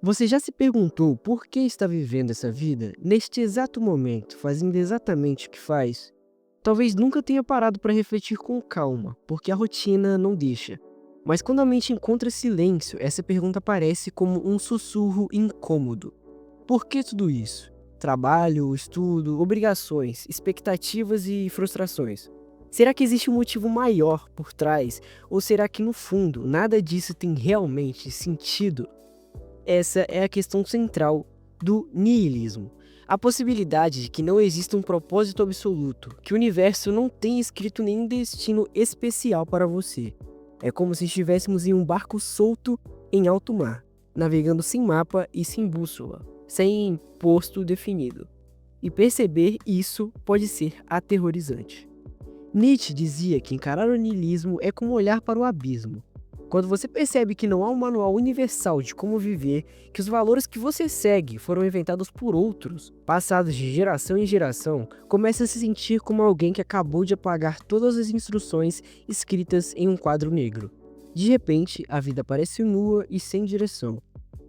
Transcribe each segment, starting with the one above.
Você já se perguntou por que está vivendo essa vida neste exato momento, fazendo exatamente o que faz? Talvez nunca tenha parado para refletir com calma, porque a rotina não deixa. Mas quando a mente encontra silêncio, essa pergunta aparece como um sussurro incômodo. Por que tudo isso? Trabalho, estudo, obrigações, expectativas e frustrações. Será que existe um motivo maior por trás? Ou será que no fundo nada disso tem realmente sentido? Essa é a questão central do niilismo. A possibilidade de que não exista um propósito absoluto, que o universo não tenha escrito nenhum destino especial para você. É como se estivéssemos em um barco solto em alto mar, navegando sem mapa e sem bússola, sem posto definido. E perceber isso pode ser aterrorizante. Nietzsche dizia que encarar o niilismo é como olhar para o abismo. Quando você percebe que não há um manual universal de como viver, que os valores que você segue foram inventados por outros, passados de geração em geração, começa a se sentir como alguém que acabou de apagar todas as instruções escritas em um quadro negro. De repente, a vida parece nua e sem direção.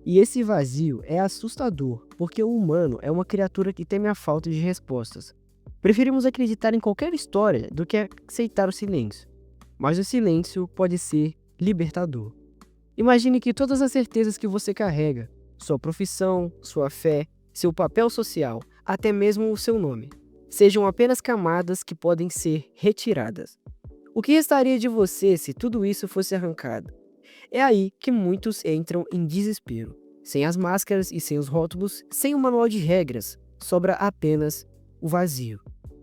E esse vazio é assustador, porque o humano é uma criatura que teme a falta de respostas. Preferimos acreditar em qualquer história do que aceitar o silêncio. Mas o silêncio pode ser libertador. Imagine que todas as certezas que você carrega, sua profissão, sua fé, seu papel social, até mesmo o seu nome, sejam apenas camadas que podem ser retiradas. O que restaria de você se tudo isso fosse arrancado? É aí que muitos entram em desespero. Sem as máscaras e sem os rótulos, sem o manual de regras, sobra apenas o vazio.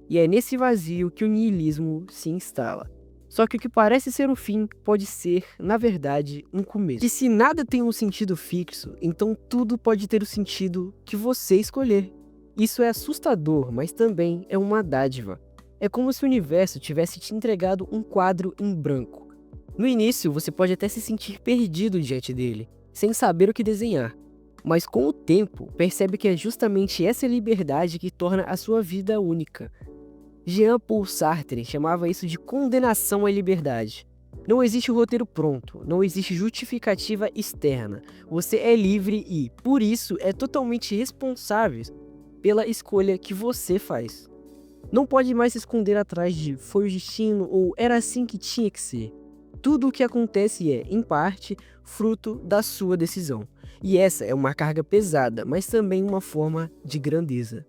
E é nesse vazio que o niilismo se instala. Só que o que parece ser o fim pode ser, na verdade, um começo. E se nada tem um sentido fixo, então tudo pode ter o sentido que você escolher. Isso é assustador, mas também é uma dádiva. É como se o universo tivesse te entregado um quadro em branco. No início, você pode até se sentir perdido diante dele, sem saber o que desenhar. Mas com o tempo, percebe que é justamente essa liberdade que torna a sua vida única. Jean-Paul Sartre chamava isso de condenação à liberdade. Não existe roteiro pronto, não existe justificativa externa. Você é livre e, por isso, é totalmente responsável pela escolha que você faz. Não pode mais se esconder atrás de "foi o destino" ou "era assim que tinha que ser". Tudo o que acontece é, em parte, fruto da sua decisão. E essa é uma carga pesada, mas também uma forma de grandeza.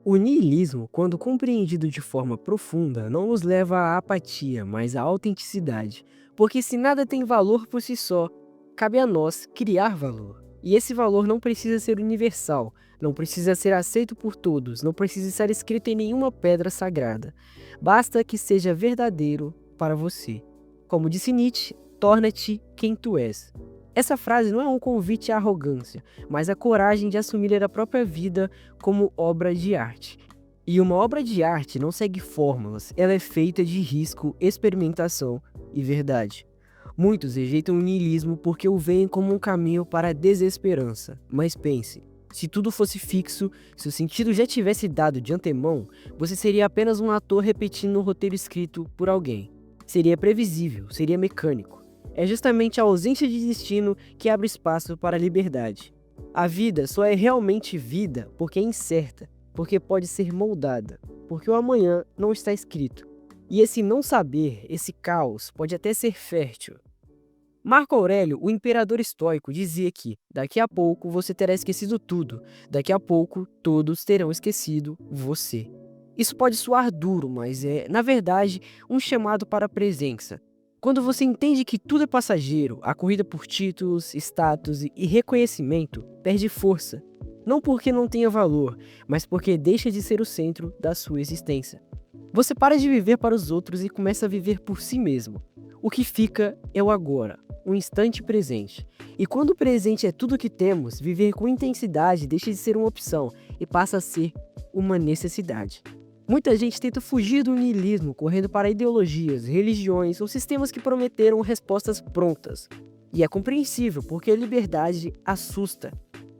O niilismo, quando compreendido de forma profunda, não nos leva à apatia, mas à autenticidade. Porque se nada tem valor por si só, cabe a nós criar valor. E esse valor não precisa ser universal, não precisa ser aceito por todos, não precisa estar escrito em nenhuma pedra sagrada. Basta que seja verdadeiro para você. Como disse Nietzsche, torna-te quem tu és. Essa frase não é um convite à arrogância, mas à coragem de assumir a própria vida como obra de arte. E uma obra de arte não segue fórmulas, ela é feita de risco, experimentação e verdade. Muitos rejeitam o niilismo porque o veem como um caminho para a desesperança. Mas pense, se tudo fosse fixo, se o sentido já tivesse dado de antemão, você seria apenas um ator repetindo um roteiro escrito por alguém. Seria previsível, seria mecânico. É justamente a ausência de destino que abre espaço para a liberdade. A vida só é realmente vida porque é incerta, porque pode ser moldada, porque o amanhã não está escrito. E esse não saber, esse caos, pode até ser fértil. Marco Aurélio, o imperador estoico, dizia que daqui a pouco você terá esquecido tudo, daqui a pouco todos terão esquecido você. Isso pode soar duro, mas é, na verdade, um chamado para a presença. Quando você entende que tudo é passageiro, a corrida por títulos, status e reconhecimento perde força. Não porque não tenha valor, mas porque deixa de ser o centro da sua existência. Você para de viver para os outros e começa a viver por si mesmo. O que fica é o agora, o instante presente. E quando o presente é tudo o que temos, viver com intensidade deixa de ser uma opção e passa a ser uma necessidade. Muita gente tenta fugir do niilismo, correndo para ideologias, religiões ou sistemas que prometeram respostas prontas. E é compreensível, porque a liberdade assusta.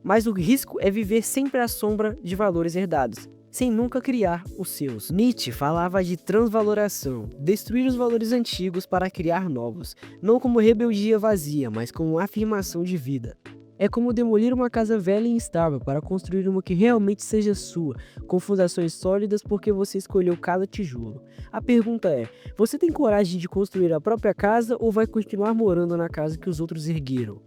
Mas o risco é viver sempre à sombra de valores herdados, sem nunca criar os seus. Nietzsche falava de transvaloração, destruir os valores antigos para criar novos, não como rebeldia vazia, mas como afirmação de vida. É como demolir uma casa velha e instável para construir uma que realmente seja sua, com fundações sólidas porque você escolheu cada tijolo. A pergunta é: você tem coragem de construir a própria casa ou vai continuar morando na casa que os outros ergueram?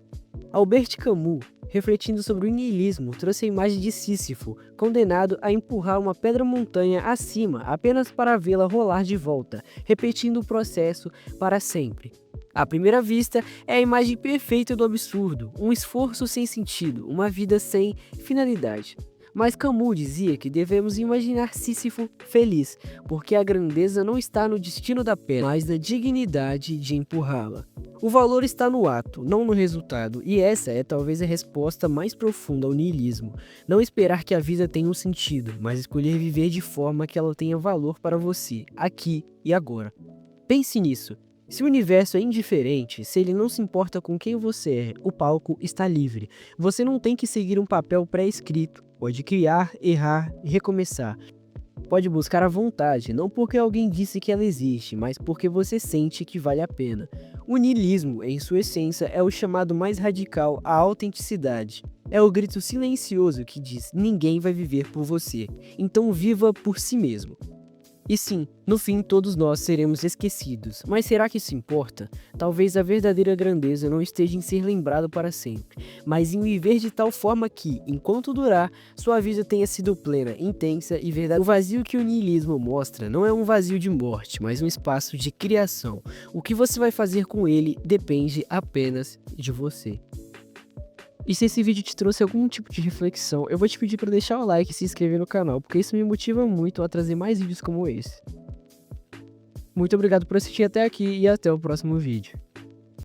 Albert Camus, refletindo sobre o niilismo, trouxe a imagem de Sísifo, condenado a empurrar uma pedra-montanha acima apenas para vê-la rolar de volta, repetindo o processo para sempre. À primeira vista, é a imagem perfeita do absurdo, um esforço sem sentido, uma vida sem finalidade. Mas Camus dizia que devemos imaginar Sísifo feliz, porque a grandeza não está no destino da pedra, mas na dignidade de empurrá-la. O valor está no ato, não no resultado, e essa é talvez a resposta mais profunda ao niilismo. Não esperar que a vida tenha um sentido, mas escolher viver de forma que ela tenha valor para você, aqui e agora. Pense nisso. Se o universo é indiferente, se ele não se importa com quem você é, o palco está livre. Você não tem que seguir um papel pré-escrito. Pode criar, errar e recomeçar. Pode buscar a vontade, não porque alguém disse que ela existe, mas porque você sente que vale a pena. O niilismo, em sua essência, é o chamado mais radical à autenticidade. É o grito silencioso que diz: ninguém vai viver por você, então viva por si mesmo. E sim, no fim todos nós seremos esquecidos, mas será que isso importa? Talvez a verdadeira grandeza não esteja em ser lembrado para sempre, mas em viver de tal forma que, enquanto durar, sua vida tenha sido plena, intensa e verdadeira. O vazio que o niilismo mostra não é um vazio de morte, mas um espaço de criação. O que você vai fazer com ele depende apenas de você. E se esse vídeo te trouxe algum tipo de reflexão, eu vou te pedir para deixar o like e se inscrever no canal, porque isso me motiva muito a trazer mais vídeos como esse. Muito obrigado por assistir até aqui e até o próximo vídeo.